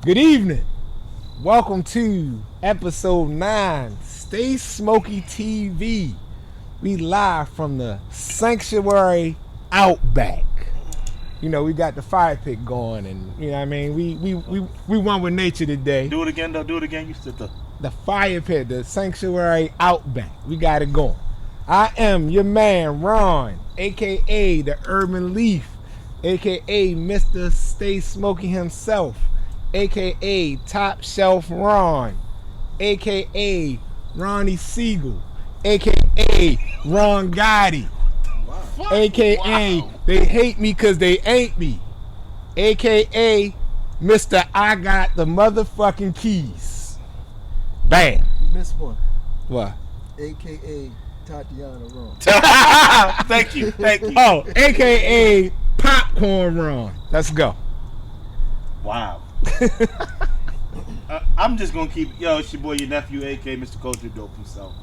Good evening. Welcome to episode 9, Stay Smoky TV. We live from the Sanctuary Outback. You know, we got the fire pit going, and you know what I mean? We one with nature today. Do it again, though. Do it again. You said The fire pit, the Sanctuary Outback. We got it going. I am your man, Ron, a.k.a. the Urban Leaf, a.k.a. Mr. Stay Smoky himself, a.k.a. Top Shelf Ron, a.k.a. Ronnie Siegel, a.k.a. Ron Gotti, a.k.a. They hate me because they ain't me, a.k.a. Mr. I got the motherfucking keys. Bam. You missed one. What? AKA Tatiana Ron. Thank you. Thank you. Oh, a.k.a. Popcorn Ron. Let's go. Wow. I'm just going to keep, it's your boy, your nephew, a.k.a. Mr. Culture Dope himself.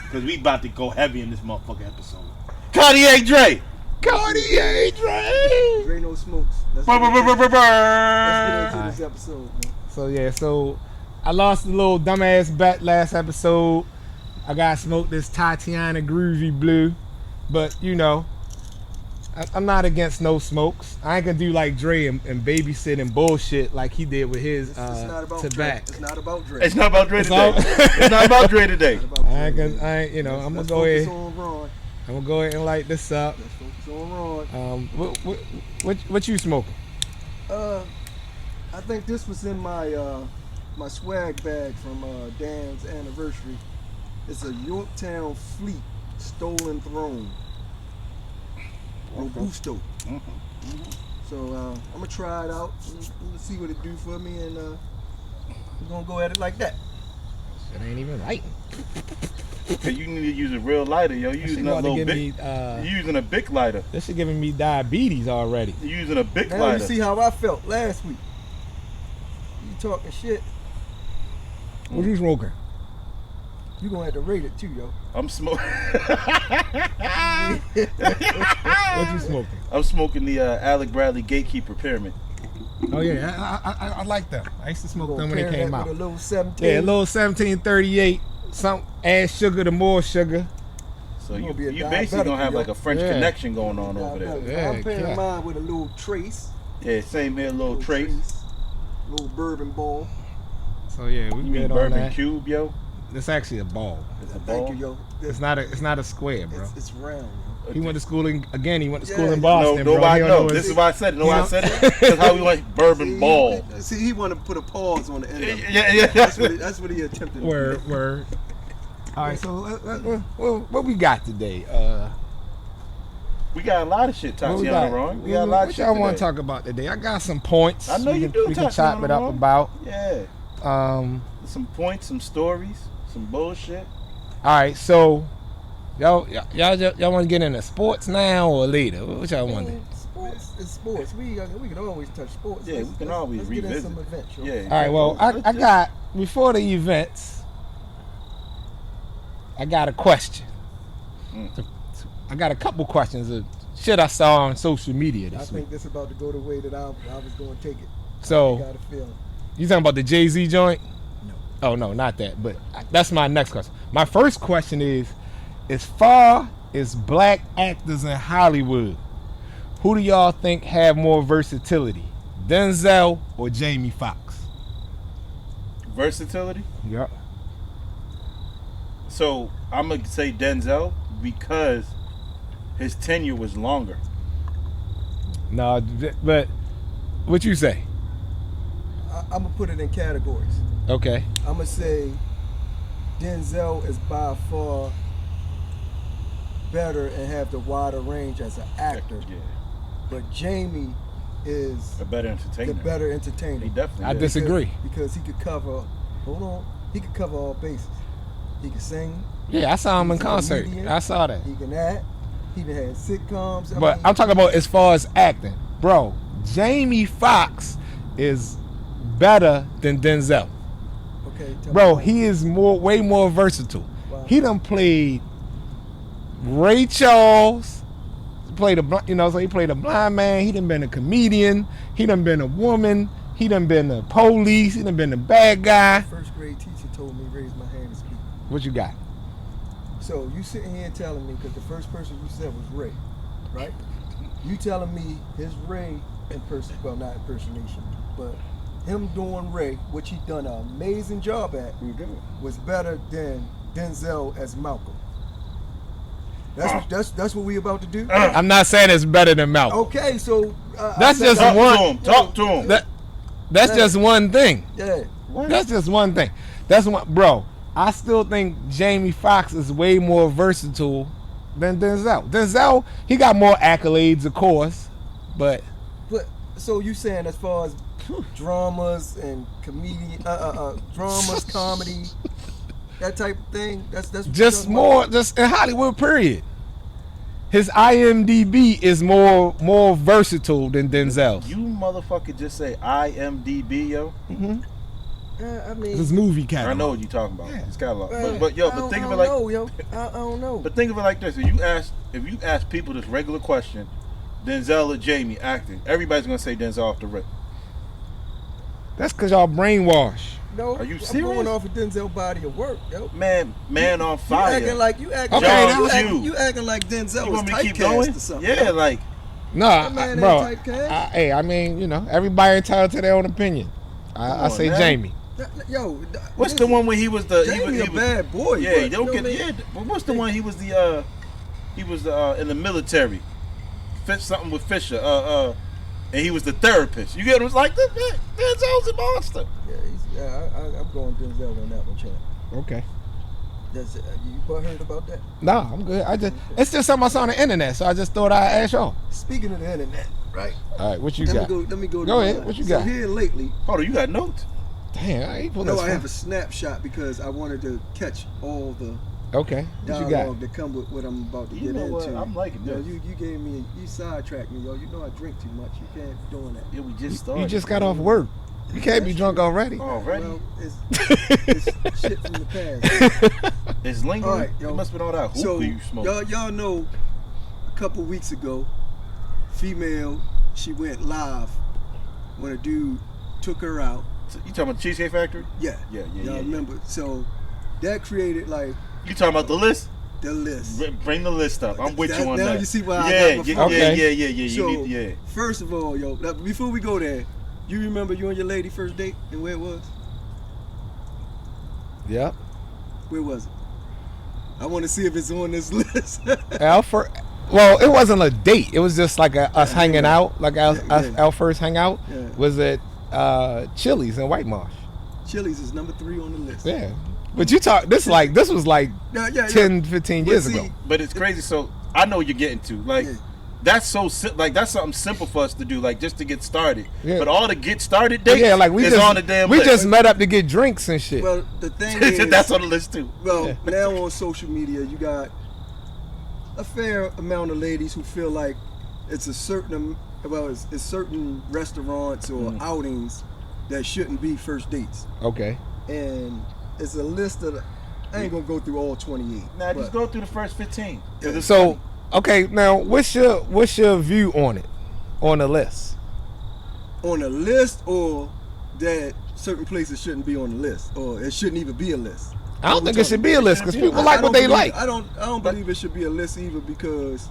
Because we about to go heavy in this motherfucking episode. Cartier Dre. Cartier Dre. Dre no smokes. Let's Burr, get burr, burr, burr, into burr. this episode, man. So I lost a little dumbass bet last episode. I got smoked this Tatiana Groovy Blue. But, you know, I'm not against no smokes. I ain't gonna do like Dre and babysit and bullshit like he did with his It's not about Dre. tobacco. It's not about Dre. It's not about Dre It's today. all- It's not about Dre today. It's not about I ain't Dre, gonna, man. I'm gonna Let's go ahead. focus on Ron. I'm gonna go ahead and light this up. Let's focus on Ron. What you smoking? I think this was in my my swag bag from Dan's anniversary. It's a Yorktown Fleet Stolen Throne. Robusto. So I'm gonna try it out. Let's see what it do for me, and we're gonna go at it like that. It ain't even lighting. So you need to use a real lighter, yo. You That shit using a about to little give big. me, You using a big lighter. this shit giving me diabetes already. You using a big Now you lighter. see how I felt last week. You talking shit. What you smoking? You gonna have to rate it too, yo. I'm smoking. What you smoking? I'm smoking the Alec Bradley Gatekeeper Pyramid. Oh yeah, I like them. I used to smoke them when Pair they came that out. with a little 17. Yeah, a little 1738. Some add sugar to more sugar. So You you, gonna be a you basically diabetic, gonna have yo. like a French Yeah. connection going on over there. Yeah, I'm pairing yeah. mine with a little trace. Yeah, same here, little trace. Little bourbon ball. So yeah, we You mean good on bourbon that. cube, yo? It's actually a ball. It's a Thank ball. you, yo. It's not a square, bro. It's round, yo. He went to school in He went to school Yeah. in No, Boston, bro. nobody He don't knows. know This his- is why I said it. Know You why I know- said it? That's how we went bourbon ball. See, he wanted to put a pause on the end of it. Yeah. That's what he attempted. Word. All right, so what we got today? We got a lot of shit, What we Tatiana got? Ron. We got a lot of What shit y'all want today. to talk about today? I got some points. I know you do, We can chop Tatiana it up Ron. about. Yeah. Some points, some stories, some bullshit. All right, so y'all want to get into sports now or later? What y'all want to do? Sports is sports. We can always touch sports. Yeah, we can always let's get in revisit. some events, yo. Yeah. All right, well, I got, before the events, I got a question. Mm. I got a couple questions of shit I saw on social media I this week. think this about to go the way that I was going to take it. I So, got a feeling. you talking about the Jay-Z joint? No. Oh, no, not that. But that's my next question. My first question is, as far as black actors in Hollywood, who do y'all think have more versatility? Denzel or Jamie Foxx? Versatility. Yep. So I'm gonna say Denzel because his tenure was longer. No, but what you say? I'm going to put it in categories. Okay. I'm going to say Denzel is by far better and have the wider range as an actor. Yeah. But Jamie is A better the entertainer. better entertainer. He definitely. I is. disagree. Because he could cover, he could cover all bases. He could sing, Yeah, I saw him in He's a concert. comedian. I saw that. he can act, he done had sitcoms. I But mean, I'm talking about as far as acting. Bro, Jamie Foxx is better than Denzel. Okay, tell Bro, me. he is way more versatile. Wow. He done played Ray Charles, played so he played a blind man. He done been a comedian. He done been a woman. He done been the police. He done been the bad guy. First grade teacher told me raise my hand and speak. What you got? So you sitting here telling me, because the first person you said was Ray, right? You telling me his Ray well, not impersonation, but him doing Ray, which he done an amazing job at, was better than Denzel as Malcolm. That's what we about to do. I'm not saying it's better than Malcolm. Okay, so That's just Talk one. to him. Talk to him. That's just one thing. Yeah. That's just one thing. That's one, bro. I still think Jamie Foxx is way more versatile than Denzel. Denzel, he got more accolades, of course, but So you saying as far as dramas and dramas, comedy, that type of thing? That's what just you're more, talking just in Hollywood. Period. His IMDb is more versatile than Denzel's. You motherfucker just say IMDb, yo. about? I mean, His movie catalog. I know what you're talking about. Yeah. It's catalog. Right. But I think of don't it like know, yo. I don't know. But think of it like this: if you ask people this regular question, Denzel or Jamie acting, everybody's gonna say Denzel off the rip. That's because y'all brainwash. No, Are you I'm serious? going off of Denzel body of work, yo. Man on fire. You acting Okay, you acting like Denzel You was want me to keep typecast going? or something. Yeah, like No, That man ain't bro. typecast. Hey, I mean, everybody entitled to their own opinion. I on, say man. Jamie. Yo, what's the one where he was the Jamie he a was, bad boy. Yeah, but, you don't know get what I mean? yeah. But what's the one he was the in the military, something with Fisher, and he was the therapist. You get it? It was like this man. Denzel's a monster. I'm going Denzel on that one, Chad. Okay. That's it. You heard about that? No, I'm good. It's just something I saw on the internet, so I just thought I'd ask y'all. Speaking of the internet, right? All right, what you Let got? me go. Go to ahead. mine. What you So got? here lately, Hold on, you got notes? Damn, I ain't pulled no, this I have a far. snapshot because I wanted to catch all the Okay, what you dialogue got? that come with what I'm about to You get know what? into. I'm liking Yo, this. you gave me, you sidetracked me, yo. You know I drink too much. You can't be doing that. Yeah, we just started. You just got off work. You can't be drunk already. already. Well, it's shit from the past. It's lingering. All right, yo. It must have been all that hookah So you smoked. y'all know, a couple weeks ago, female, she went live when a dude took her out. So you talking about Cheesecake Factory? Yeah, Yeah. y'all remember? So that created like You talking about the list? the list. Bring the list up. I'm with you on Now that. you see why I yeah, got my yeah, phone. Okay. yeah. So You need, yeah. first of all, yo, now, before we go there, you remember you and your lady first date and where it was? Yep. Where was it? I want to see if it's on this list. Well, it wasn't a date. It was just like us hanging out, like our first hangout. Yeah. Was at Chili's in White Marsh. Chili's is number 3 on the list. Yeah. But you talk this was like Yeah. 10, 15 But years see, ago. But it's crazy. So I know what you're getting to. Like Yeah. that's that's something simple for us to do, like just to get started. Yeah. But all the get started dates Yeah, like is on the damn we list. just met up to get drinks and shit. Well, the thing is, that's on the list too. well, now on social media, you got a fair amount of ladies who feel like it's a certain, it's certain restaurants or outings that shouldn't be first dates, Okay. and it's a list of. I ain't gonna go through all 28. Now just but go through the first 15. 'Cause it's So funny. okay, now what's your view on it? On the list? on a list, or that certain places shouldn't be on the list, or it shouldn't even be a list. I don't think it should be a list because shouldn't be. people like what they don't like. believe- I don't believe it should be a list either, because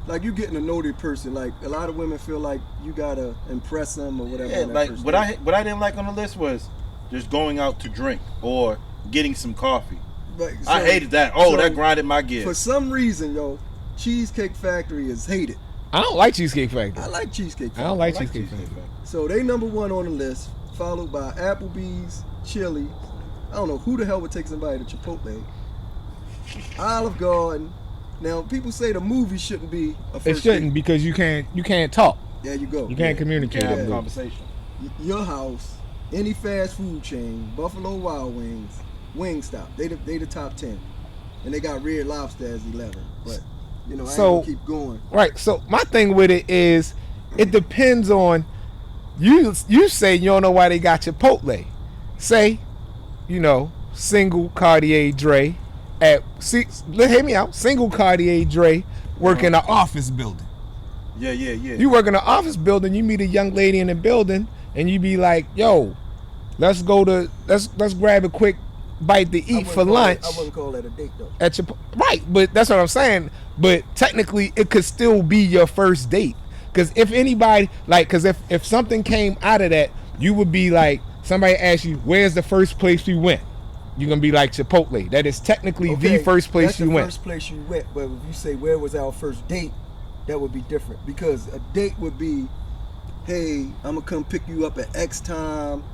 like you getting to know the person. Like a lot of women feel like you gotta impress them or whatever. Yeah, on that like first what date. I didn't like on the list was just going out to drink or getting some coffee. Like, I so- hated that. Oh, so that grinded my For gears. some reason, yo, Cheesecake Factory is hated. I don't like Cheesecake Factory. I like Cheesecake I Factory. don't like I like Cheesecake Cheesecake Factory. So they number 1 on the list, followed by Applebee's, Chili. I don't know who the hell would take somebody to Chipotle. Olive Garden. Now people say the movie shouldn't be a first It shouldn't date. because you can't talk. There you go. You can't communicate. Can't have a Yeah. conversation. Your house, any fast food chain, Buffalo Wild Wings, Wingstop. They the top 10, and they got Red Lobster as 11. But I ain't So- gonna keep going. Right. So my thing with it is, it depends on you. You say you don't know why they got Chipotle. Say, single Cartier Dre at six. Hear me out. Single Cartier Dre work in an office building. Yeah. You work in an office building. You meet a young lady in the building. and you be like, yo, let's grab a quick bite to eat for lunch. I wouldn't call that a date though. At your right, but that's what I'm saying. But technically, it could still be your first date. Because if anybody, like, because if something came out of that, you would be like, somebody asked you, where's the first place you went? You're going to be like Chipotle. That is technically the first place you went. That's the first place you went. But if you say, where was our first date, that would be different. Because a date would be, hey, I'm going to come pick you up at X time.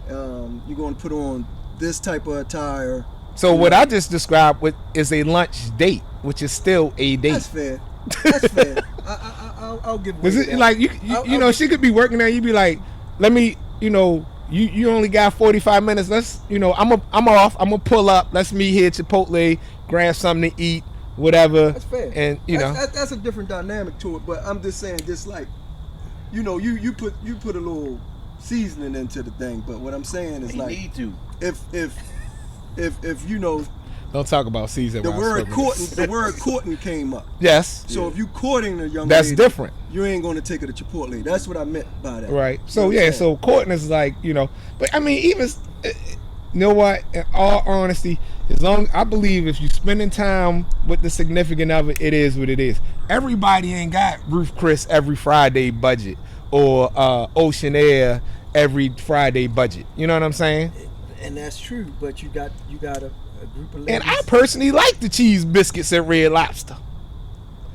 You're going to put on this type of attire. So what I just described is a lunch date, which is still a date. That's fair. That's fair. I'll give Is it that. like you know, she could be working there, you'd be like, let me, you know, you only got 45 minutes, let's, you know, I'm off, I'm gonna pull up, let's meet here at Chipotle, grab something to eat, whatever. That's fair. And you know, that's a different dynamic to it. But I'm just saying, just like, you know, you put a little seasoning into the thing. But what I'm saying is, You like, need to. if you know, don't talk about season. the word courting came up. Yes. So if you courting a young That's lady, different. You ain't going to take her to Chipotle. That's what I meant by that. Right. So You know what yeah, I'm saying? so courting is like, you know, but I mean, even, you know what, in all honesty, as long, I believe if you spending time with the significant other, it is what it is. Everybody ain't got Ruth Chris every Friday budget or Ocean Air every Friday budget. You know what I'm saying? And that's true. But you got a group of ladies. And I personally like the cheese biscuits at Red Lobster,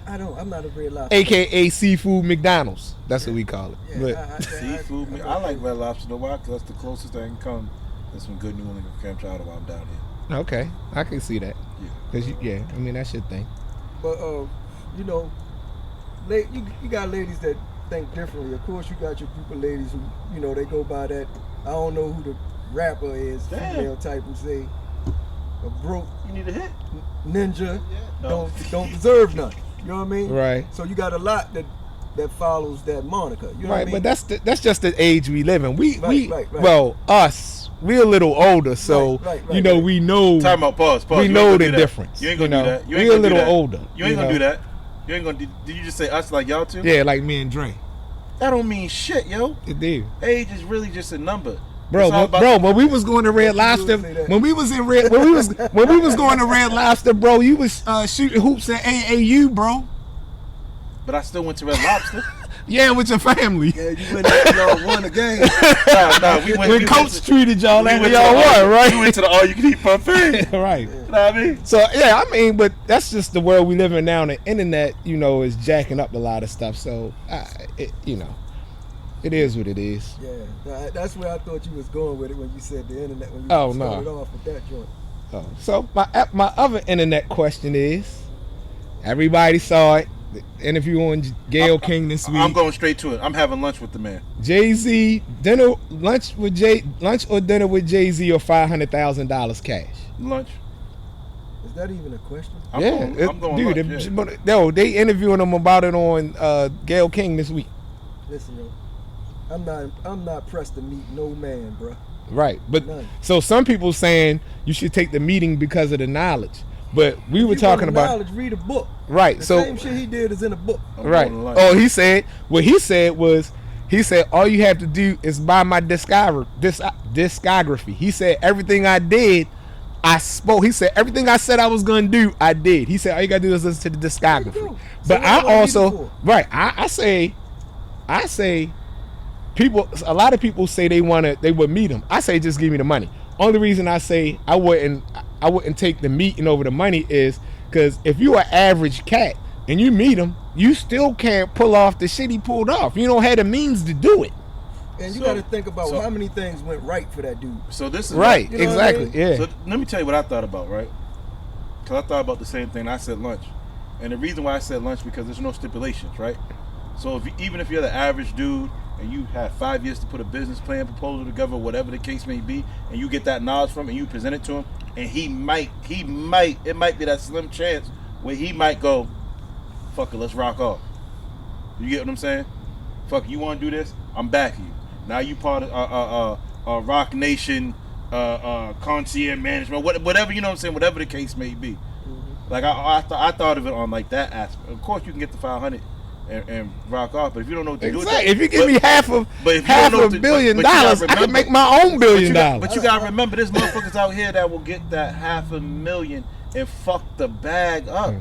I'm not a Red Lobster. aka Seafood McDonald's. That's what we call it. Yeah, But Seafood. I like Red Lobster. Know why? Because that's the closest I can come. There's some good New England clam chowder while I'm down here. okay, I can see that. Yeah. Cause I mean that's your thing. But you know, you got ladies that think differently. Of course, you got your group of ladies who, you know, they go by that. I don't know who the rapper is, Damn. female type, who say a broke You need a hit. ninja No. don't deserve nothing. You know what I mean? Right. So you got a lot that follows that moniker. You know what I Right, mean? but that's just the age we live in. Right. Well, us, we're a little older, so Right, you know right. we know. Time out. Pause. We You know ain't gonna the do that. difference. You ain't gonna know? do that. You We're ain't a gonna do little that. older. You ain't gonna do that. You ain't gonna. Did you just say us like y'all two? Yeah, like me and Dre. That don't mean shit, yo. It did. Age is really just a number. Bro, It's all about- when we was going to Red Lobster, say that. when we was going to Red Lobster, bro, you was shooting hoops at AAU, bro. But I still went to Red Lobster. Yeah, with your family. Yeah, you went out, y'all won a game. Nah, we went. When Coach treated y'all we like went y'all to the- won, right? We went to the all-you-can-eat buffet. Right. You know what I mean? So yeah, I mean, but that's just the world we live in now. The internet, you know, is jacking up a lot of stuff. So, you know, it is what it is. Yeah, that's where I thought you was going with it when you said the internet. When you Oh, started no. off with that joint. So my other internet question is, everybody saw it, the interview on Gayle King this week. I'm going straight to it. I'm having lunch with the man. Jay-Z lunch or dinner with Jay-Z or $500,000 cash. Lunch. Is that even a question? I'm going dude, lunch, they interviewing him about it on Gayle King this week. Listen, yo, I'm not pressed to meet no man, bro. Right, but None. so some people saying you should take the meeting because of the knowledge, but we were talking about knowledge. Read a book. right. The So same shit he did is in a book. I'm right. going to lunch. Oh, he said all you have to do is buy my discography. He said everything I did, I spoke. He said everything I said I was gonna do, I did. He said all you gotta do is listen to the discography. There you go. But So I what do I need it also for? right. I say people. A lot of people say they would meet him. I say just give me the money. Only reason I say I wouldn't take the meeting over the money is because if you an average cat and you meet him, you still can't pull off the shit he pulled off. You don't have the means to do it. And you So- got to think about so- how many things went right for that dude. So this is Right, You know what I exactly. mean? Yeah. So let me tell you what I thought about, right? Because I thought about the same thing. I said lunch, and the reason why I said lunch because there's no stipulations, right? So even if you're the average dude and you have 5 years to put a business plan proposal together, whatever the case may be, and you get that knowledge from him and you present it to him, and it might be that slim chance where he might go, fuck it, let's rock off. You get what I'm saying? Fuck, you want to do this? I'm backing you. Now you part of Rock Nation, concierge management, whatever, you know what I'm saying, whatever the case may be. Like I thought of it on like that aspect. Of course, you can get the 500 and rock off. But if you don't know what to do with Exactly. that, If you give me half of but if you half don't know $1 to- billion but you gotta dollars, I can remember- make my own $1 billion. But you gotta remember, there's motherfuckers out here that will get that $500,000 and fuck the bag up.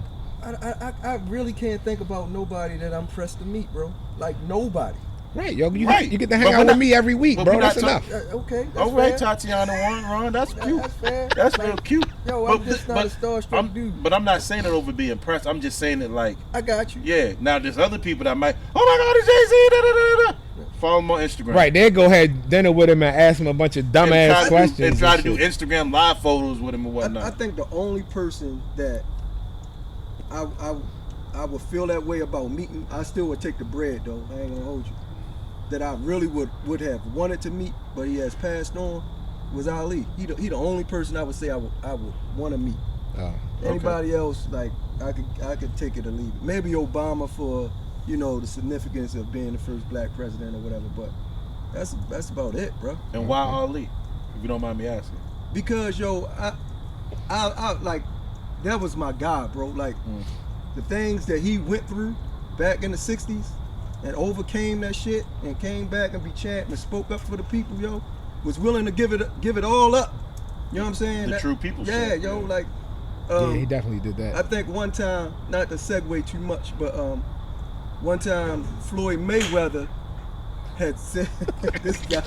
I really can't think about nobody that I'm pressed to meet, bro. Like nobody. Right, yo, you Right. get to hang But out we're with not- me every week, but bro. we're not That's enough. Okay. That's All right, fair. Tatiana one, Ron, that's cute. That's fair. That's Like, real cute. Yo, I'm just not a starstruck dude. But I'm not saying it over being impressed. I'm just saying it like, I got you. yeah. Now there's other people that might, oh my God, it's Jay-Z, da, da, da, da. Follow him on Instagram. Right, they'll go have dinner with him and ask him a bunch of And try dumbass to questions. do, and try to do shit. Instagram live photos with him and whatnot. I think the only person that I would feel that way about meeting, I still would take the bread though. I ain't gonna hold you. That I really would have wanted to meet, but he has passed on, was Ali. He the only person I would say I would want to meet. Oh. Anybody else, like I could take it or leave it. Maybe Obama for the significance of being the first black president or whatever, but that's about it, bro. And why Ali? If you don't mind me asking. Because I like that was my guy, bro. Like the things that he went through back in the '60s and overcame that shit and came back and be champ and spoke up for the people, yo. Was willing to give it all up. You know what I'm saying? The true people Yeah, shit, yo, yeah. like. Yeah, he definitely did that. I think one time, not to segue too much, but one time Floyd Mayweather had said this guy,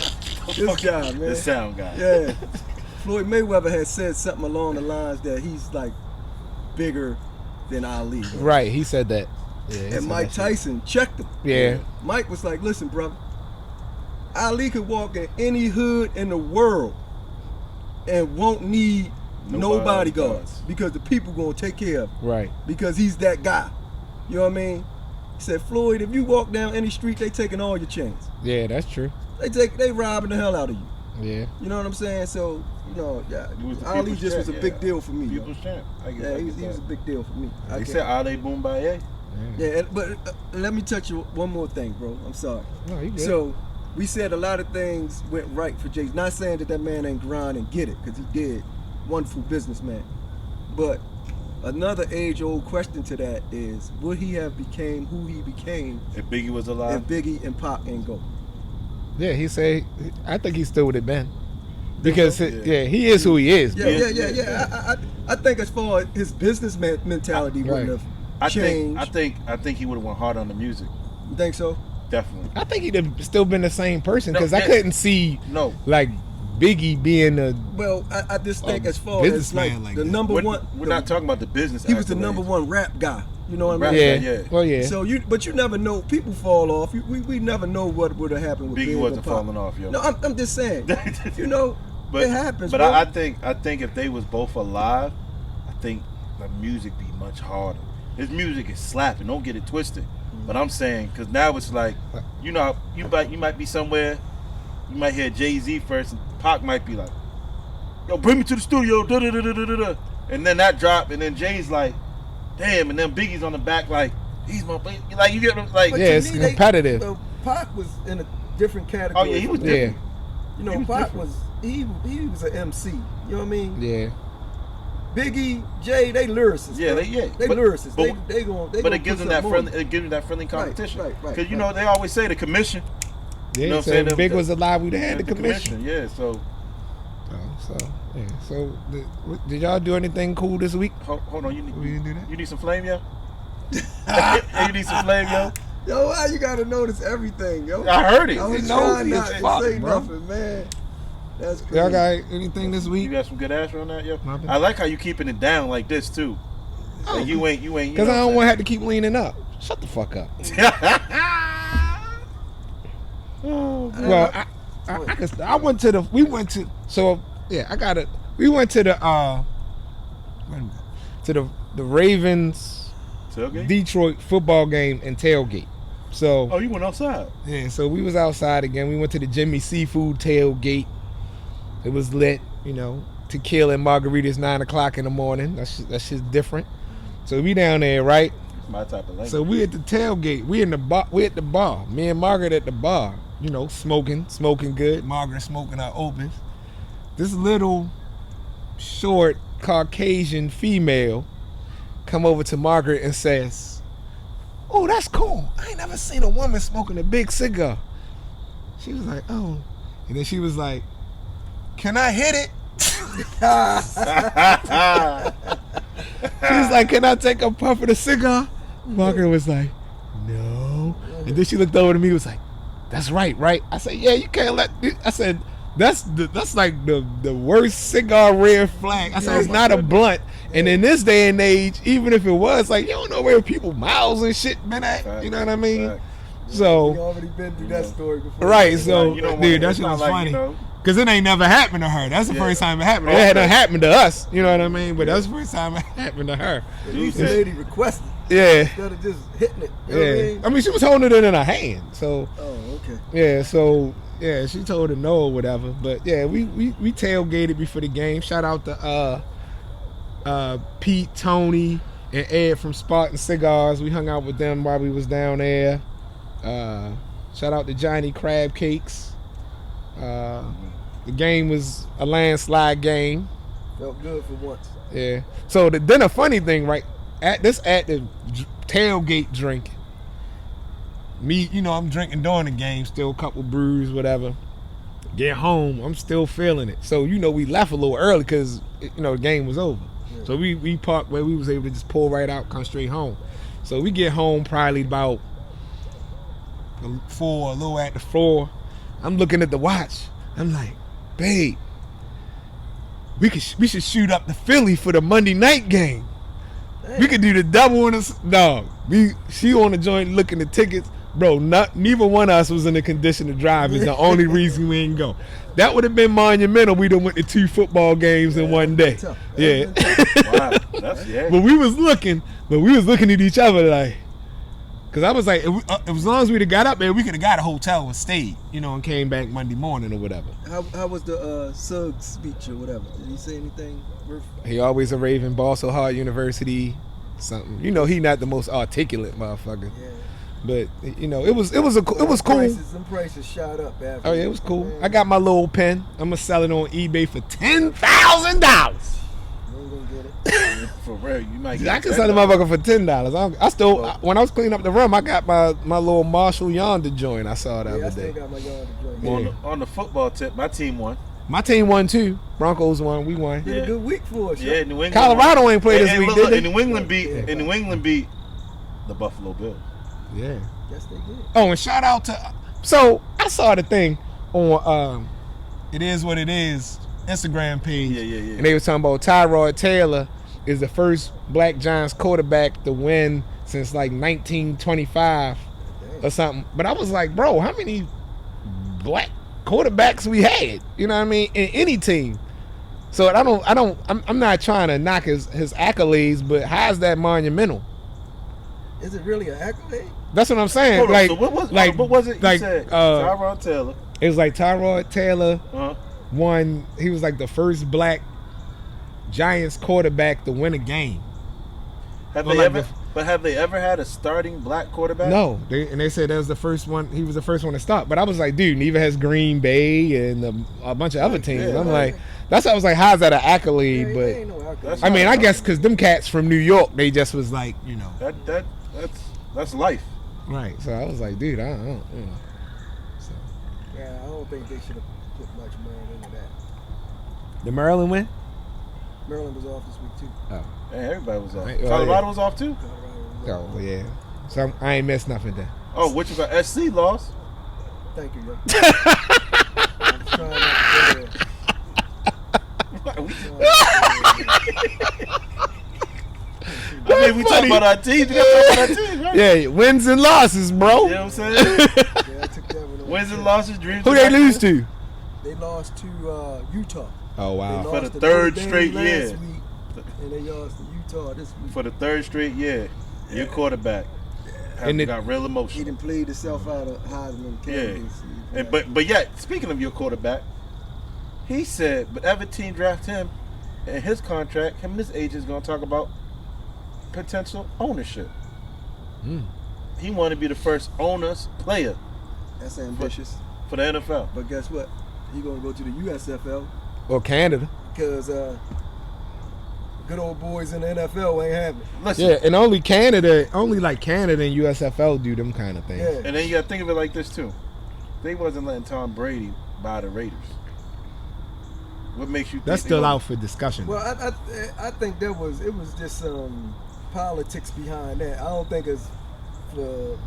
man. The sound guy. Yeah. Floyd Mayweather had said something along the lines that he's like bigger than Ali. Bro. Right, he said that. Yeah, he And said Mike that shit. Tyson checked him. Yeah. Mike was like, listen, brother, Ali could walk in any hood in the world and won't need no Nobody bodyguards does. because the people gonna take care of him. Right. Because he's that guy. You know what I mean? He said, Floyd, if you walk down any street, they taking all your chains. Yeah, that's true. They robbing the hell out of you. Yeah. You know what I'm saying? So, yeah, He was the Ali people's just was a champ, big yeah. deal for me. yo. People's champ. I get Yeah, he was that. a big deal for me. I They can't- said Ali Boombaye. Yeah, but let me touch you one more thing, bro. I'm sorry. No, you good. So, we said a lot of things went right for Jay. Not saying that man ain't grind and get it, because he did. Wonderful businessman. But another age-old question to that is, would he have became who he became If Biggie was alive. if Biggie and Pac ain't go? Yeah, he say. I think he still would have been, because so? yeah, he is who he is. Yeah, Bro. yeah. I think as far as his business mentality Right. wouldn't have I changed. think he would have went hard on the music. You think so? Definitely. I think he'd have still been the same person, No, because I yeah. couldn't see No. like Biggie being a. Well, I just think as far as businessman like like the that. number We're, one, we're not talking about the business. he was the accolades. number one rap guy. You know what I Rap mean? guy, Yeah. yeah. Well, yeah. So but you never know. People fall off. We never know what would have happened with Biggie Big wasn't and Pac. falling off, yo. No, I'm just saying. You know, But it happens. But bro. I think if they was both alive, I think the music be much harder. His music is slapping. Don't get it twisted. But I'm saying, because now it's like, you might be somewhere, you might hear Jay-Z first, and Pac might be like, yo, bring me to the studio, da da da da da da, and then that drop, and then Jay's like, damn, and then Biggie's on the back like, he's my baby. Like, you get like, But Yeah, to it's me, competitive. Pac was in a different category. oh yeah, he was from Yeah. different. You know, He was Pac different. was he was an MC. You know what I mean? Yeah. Biggie, Jay, they lyricists. Yeah, bro. they They lyricists. but- they But gonna it gives put them that something on friendly, it gives them that friendly competition. right, Because they always say the commission. Yeah. know what I'm so saying? if Big The- was alive, we'd have had the commission. Yeah, so Yeah. So did y'all do anything cool this week? hold on, We didn't do that? you need some flame, yo? You need some flame, yo? Yo, why you gotta notice everything, yo? I heard it. I was He trying knows not as to fuck, say bro. nothing, man. That's crazy. Y'all got anything this You week? got some good ass on that, yo? My bad. I like how you keeping it down like this too. Like you ain't. Because I don't want to have to keep leaning up. Shut the fuck up. Well, I went to the. We went to. So yeah, I got it. We went to the. Wait a minute. To the Ravens Tailgate? Detroit football game and tailgate. So Oh, you went outside. yeah, so we was outside again. We went to the Jimmy Seafood tailgate. It was lit, tequila and margaritas 9 o'clock in the morning. That's just different. So we down there, right? It's my type of language. So we at the tailgate. We in the bar. We at the bar. Me and Margaret at the bar. Smoking good. Margaret smoking our opens. This little short Caucasian female come over to Margaret and says, oh, that's cool. I ain't never seen a woman smoking a big cigar. She was like, oh. And then she was like, can I hit it? She was like, can I take a puff of the cigar? Walker was like, no. And then she looked over to me and was like, that's right? I said, yeah, you can't let, I said, that's like the worst cigar red flag. I said, it's not a blunt. And in this day and age, even if it was, like, you don't know where people mouths and shit been at. You know what I mean? So, we already been through that story before. right, so, You don't dude, wanna- that shit it's was not like, funny. you know, Because it ain't never happened to her. That's the Yeah. first time it happened. It Okay. hadn't happened to us. You know what I mean? But that's the first time it happened to her. At least the lady requested Yeah. instead of just hitting it. You know what I Yeah. mean? I mean, she was holding it in her hand. So, Oh, okay. yeah. So, yeah, she told her no or whatever. But, yeah, we tailgated before the game. Shout out to Pete, Tony, and Ed from Spartan Cigars. We hung out with them while we was down there. Shout out to Johnny Crab Cakes. The game was a landslide game. Felt good for once. Yeah. So then a funny thing, right? At the tailgate drinking. Me, you know, I'm drinking during the game, still a couple brews, whatever. Get home, I'm still feeling it. So, you know, we left a little early because, you know, the game was over. Yeah. So we parked where we was able to just pull right out, come straight home. So we get home probably about 4, a little after 4. I'm looking at the watch. I'm like, babe, we should shoot up to Philly for the Monday night game. We could do the double on us. Dog, she on the joint looking at tickets. Bro, neither one of us was in the condition to drive. Is the only reason we ain't go. That would have been monumental. We'd have went to 2 football games in one day. Tough. Yeah. wow. That's, yeah. But we was looking at each other like, because I was like, as long as we'd have got up there, we could have got a hotel and stayed, you know, and came back Monday morning or whatever. How was the Suggs speech or whatever? Did he say anything worth? He always a Raven, ball so hard, university, something. You know, he not the most articulate motherfucker, Yeah. but you know, it was cool. Them prices shot up. After. Oh yeah, it was cool. I got my little pen. I'm gonna sell it on eBay for $10,000. You ain't gonna get it. For real, you might get I can sell the motherfucker for $10. I still, when I was cleaning up the room, I got my little Marshall Yonder joint. I saw the Yeah, I other still day. got my yard to drink. On the football tip, my team won. My team won too. Broncos won. We won. Did Yeah. a good week for us. Yeah, New England. Colorado ain't played this and week, look, did look, they? and New England beat. Yeah. And New England beat the Buffalo Bills. Yeah. Yes, they did. Oh, and shout out to. So I saw the thing on It Is What It Is Instagram page. Yeah. And they was talking about Tyrod Taylor is the first Black Giants quarterback to win since like 1925 or something. But I was like, bro, how many black quarterbacks we had? You know what I mean? In any team. So I'm not trying to knock his accolades, but how's that monumental? Is it really an accolade? That's what I'm saying. Hold on, like, so what was it? You like, said Tyrod Taylor. It was like Tyrod Taylor Uh-huh. won. He was like the first black Giants quarterback to win a game. Have Well, they like ever? But have they ever had a starting black quarterback? No, they said that was the first one. He was the first one to start. But I was like, dude, neither has Green Bay and a bunch of other teams. Yeah, I'm right. like, that's why I was like, how's that an accolade? There But ain't no accolade. That's- I mean, I guess because them cats from New York, they just was like, you know, That's life. right. So I was like, dude, I don't you know. So Yeah, I don't think they should have put much Maryland into that. the Maryland win. Maryland was off this week too. Oh, Hey, everybody was off. Right, well, Colorado yeah. was off too. Colorado was off. oh yeah. So I ain't missed nothing then. Oh, which about SC lost. Thank you, yo. I'm trying not to go there. I mean, we talk about our teams. We gotta talk about our teams, right? Yeah, wins and losses, bro. You know what I'm saying? Yeah, I took that one. Wins and losses, dreams. Who and they nightmares. lose to? They lost to Utah. Oh They wow. For the lost to third Notre Dame straight last year. week, and they lost to Utah this week. For the third straight year, your quarterback And it- got real He emotional. done played himself out of Heisman Yeah. candidacy. And, but yet, speaking of your quarterback, he said, but every team draft him, and his contract, him and his agent's going to talk about potential ownership. Mm. He wanted to be the first owner's player That's ambitious. for the NFL. But guess what? He gonna go to the USFL Or Canada. because good old boys in the NFL ain't having it. Listen, Yeah, and only Canada and USFL do them kind of things. Yeah. and then you got to think of it like this too. They wasn't letting Tom Brady buy the Raiders. What makes you think That's they still gonna- out for discussion. Well, I think it was just some politics behind that. I don't think it's for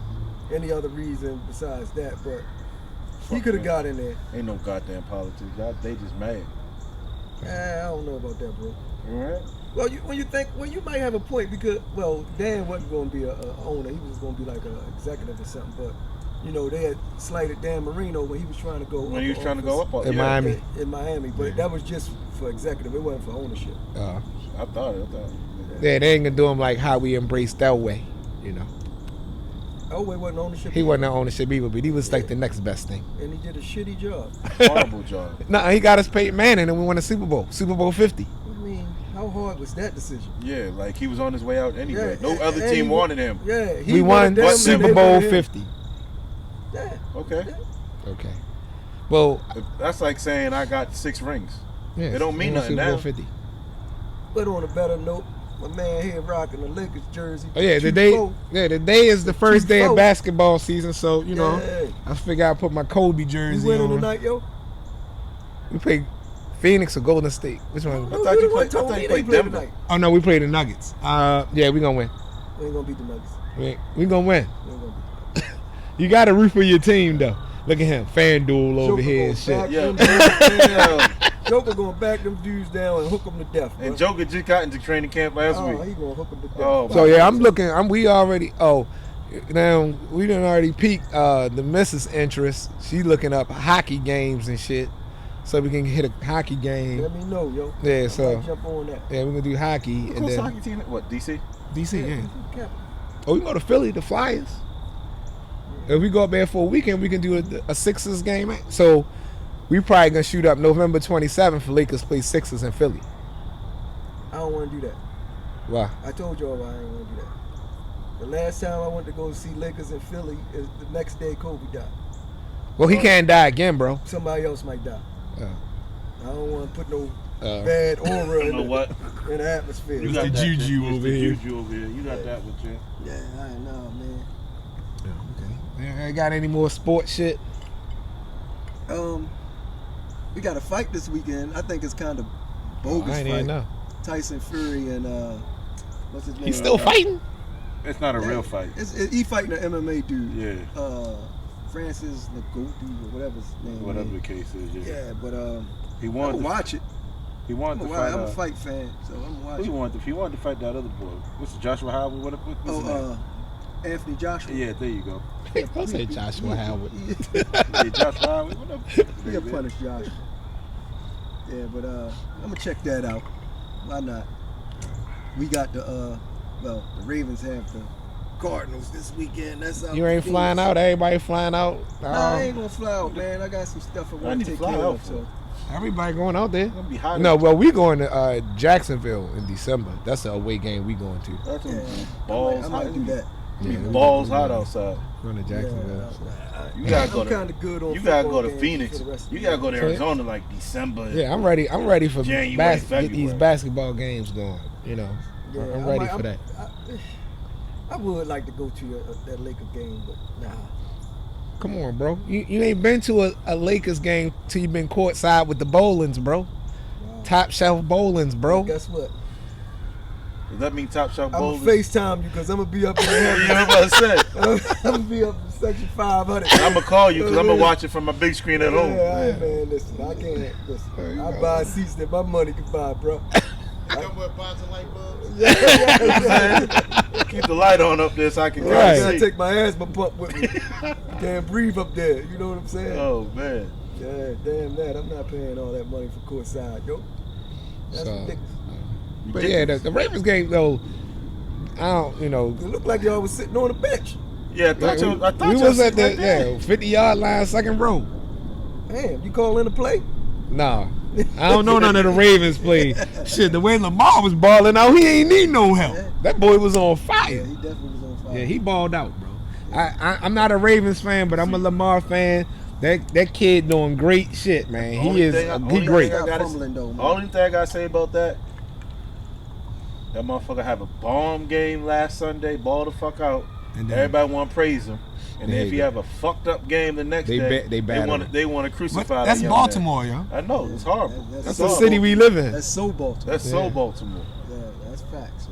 any other reason besides that. But he Fuck, could have man. got in there. Ain't no goddamn politics. They just mad. I don't know about that, bro. All right. Well, you might have a point because Dan wasn't going to be a owner. He was going to be like an executive or something. But they had slighted Dan Marino when he was trying to go. When he was trying to go up, In Miami. in Miami, but that was just for executive. It wasn't for ownership. I thought. Yeah, they ain't gonna do him like how we embraced Elway. Elway wasn't ownership. He wasn't ownership either, but he was like the next best thing. and he did a shitty job. Horrible job. Nah, he got us Peyton Manning and we won a Super Bowl 50. I mean, how hard was that decision? Yeah, like he was on his way out anyway. Yeah, No other and team he- wanted him. Yeah, We won wanted them, Super they Bowl wanted him. 50. Yeah, Okay. Okay. Well, That's like saying I got 6 rings. yeah, It don't mean we won nothing Super Bowl now. 50. but on a better note, my man here rocking the Lakers jersey. Oh yeah, Q4. the day is the first day of Q4. basketball season, so Yeah. I figure I put my Kobe You jersey winning on. tonight, yo? We played Phoenix or Golden State. Which one? I thought you played Denver. tonight. Oh no, we played the Nuggets. Yeah, we gonna win. We ain't gonna beat the Nuggets. We gonna win. We ain't gonna beat You gotta root for your team though. Look at him, FanDuel over Joker here and gonna shit. back Yeah. them dudes down. Yeah. Joker gonna back them dudes down and hook them to death. Bro. And Joker just got into training camp last Oh, week. he gonna hook them to death. Oh, So yeah, I'm looking. We already. Oh, now we done already peaked the missus' interest. She looking up hockey games and shit, so we can hit a hockey game. Let me know, yo. Yeah, I so might jump on that. yeah, we're gonna do hockey Who and goes then hockey team? What, DC? DC. Yeah. Cap- Oh, we go to Philly, the Flyers. If we go up there for a weekend, we can do a Sixers game. So we probably gonna shoot up November 27th for Lakers play Sixers in Philly. I don't want to do that. Wow. I told y'all why I didn't want to do that. The last time I went to go see Lakers in Philly is the next day Kobe died. Well, he can't die again, bro. Somebody else might die. I don't want to put no Uh, bad aura You know in what? the atmosphere. You It's got the that, juju it's over the here. Juju over here. You got that with you. Yeah, I know, man. okay. Got any more sports shit? We got a fight this weekend. I think it's kind of bogus I ain't fight. even know. Tyson Fury and what's his name? He's still fighting? It's not a real fight. He fighting an MMA dude. Yeah. Francis Ngannou or whatever his name. Whatever is. the case is, yeah. Yeah, but He I'm wanted gonna to watch it. He wanted to I'm fight. a fight fan, so I'm gonna watch Who he it. wanted to? He wanted to fight that other boy. What's it, Joshua Howard? What's his name? Anthony Joshua. Yeah, there you go. I said Joshua Howard. Yeah, Joshua Howard. What up? He'll punish Josh. Yeah, but I'm gonna check that out. Why not? We got the Ravens have the Cardinals this weekend. That's out. You ain't flying out. Everybody flying out. Nah, I ain't gonna fly out, man. I got some stuff I I want need to to take fly care out of. for So Everybody going out there. It's gonna be hot. No, well, we going to Jacksonville in December. That's the away game we going to. That's gonna yeah, be balls I hot. might do that. It's gonna Yeah, be we balls gonna- hot outside. Going to Jacksonville. You gotta go I'm to. kind of good on. You gotta football go to games Phoenix. for the rest of You the gotta go to year. Arizona like December. Yeah, I'm ready. I'm ready for January, get these February. basketball games going. You know, Yeah, I'm I ready might- for that. I would like to go to that Laker game, but nah. Come on, bro. You ain't been to a Lakers game till you been courtside with the Bowlins, bro. Wow. Top shelf Bowlins, bro. Guess what? Does that mean Top Shelf I'm Bowls? gonna FaceTime you because I'm gonna be up in You heaven. know what I said? I'm gonna be up in section 500. I'm gonna call you because I'm gonna watch it from my big screen at home. Yeah, man, listen, I can't. Listen, I buy seats that my money can buy, bro. Keep the light on up there so I can Right. I kind gotta of see. take my asthma pump with me. Can't breathe up there. You know what I'm saying? Oh man. Yeah, damn that. I'm not paying all that money for courtside, yo. That's So, ridiculous. But yeah, the Ravens game though, I don't, you know. It looked like y'all was sitting on the bench. Yeah, I thought we you was at the right there. 50-yard line, second row. Damn, you call in a play? Nah, I don't know none of the Ravens play. Shit, the way Lamar was balling out, he ain't need no help. That boy was on Yeah, fire. he definitely was on fire. Yeah, he balled out, bro. I'm not a Ravens fan, but I'm a Lamar fan. That kid doing great shit, man. He Only is thing I- he only great. thing I Stop gotta- fumbling, though, man. Only thing I gotta say about that, That motherfucker have a bomb game last Sunday, ball the fuck out. And then Everybody want to praise him. And They then if he hate have a fucked up game the next day, they battle him. they want to But crucify that's that young Baltimore, yo. man. I know, it's horrible. That's That's the all city we live in. That's so Baltimore. That's so Yeah. Baltimore. Yeah, that's facts,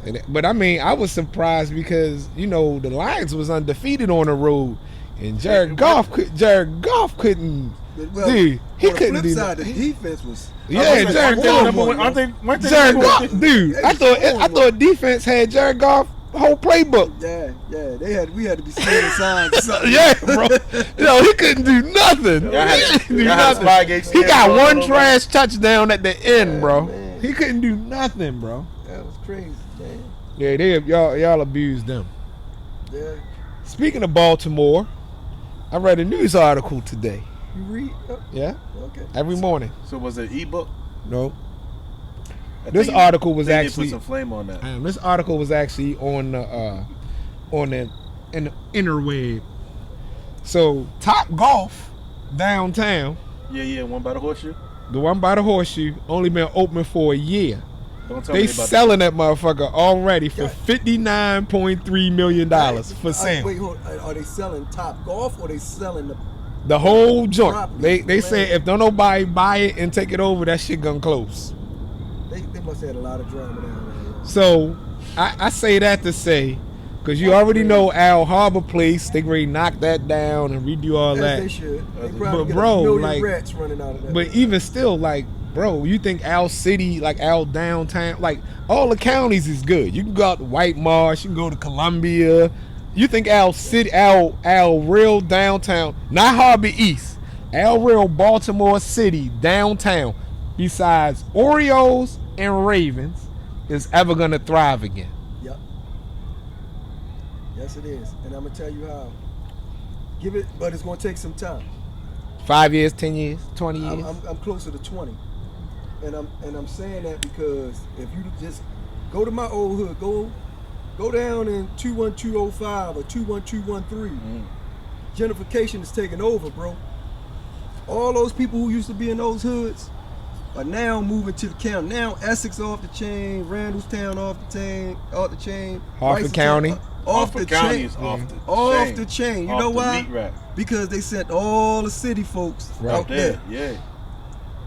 yo. But I mean, I was surprised because the Lions was undefeated on the road, and Jared Goff couldn't. Well, Dude, he on the couldn't flip do side, that. the defense was. Yeah, Aren't they Jared number Goff. one? Weren't they Jared number Goff, one? dude. I thought defense had Jared Goff whole playbook. Yeah. We had to be scared of signs. Or something. Yeah, bro. He couldn't do nothing. Y'all had- He couldn't do y'all had nothing. Spygate He got scared one all over. trash touchdown at the end, bro. man. He couldn't do nothing, bro. That was crazy, man. Yeah, y'all abused them. Yeah. Speaking of Baltimore, I read a news article today. You read? Yeah, Okay. every morning. So was it ebook? No, I this think article was they did actually put some flame on that. this article was actually on the in the interweb. So Top Golf downtown, Yeah, one by the horseshoe. the one by the horseshoe, only been open for a year. Don't tell They me about selling that motherfucker already for Yeah. $59.3 million for sale. Wait, hold on. Are they selling Top Golf or they selling The whole joint. Property, They say man. if don't nobody buy it and take it over, that shit gonna close. They must have had a lot of drama down there. So I say that to say, because you already know Al Harbor Place, they ready to knock that down and redo all As that. they should. They But probably get bro, a million like- rats running out of that. But even still, like, bro, you think Al City, like Al downtown, like all the counties is good. You can go out to White Marsh, you can go to Columbia. You think Al City, Al real downtown, not Harbor East, Al real Baltimore City downtown, besides Orioles and Ravens, is ever gonna thrive again? Yep. Yes, it is. And I'm going to tell you how. Give it, but it's going to take some time. 5 years, 10 years, 20 I'm, years. I'm closer to 20. And I'm saying that because if you just go to my old hood, go down in 21205 or 21213. Gentrification is taking over, bro. All those people who used to be in those hoods are now moving to the county. Now Essex off the chain, Randallstown off the chain, Harford Ricestown County. off the County chain. is off the Off chain. the chain. You Off know the why? meat rack. Because they sent all the city folks Right out there. Yeah.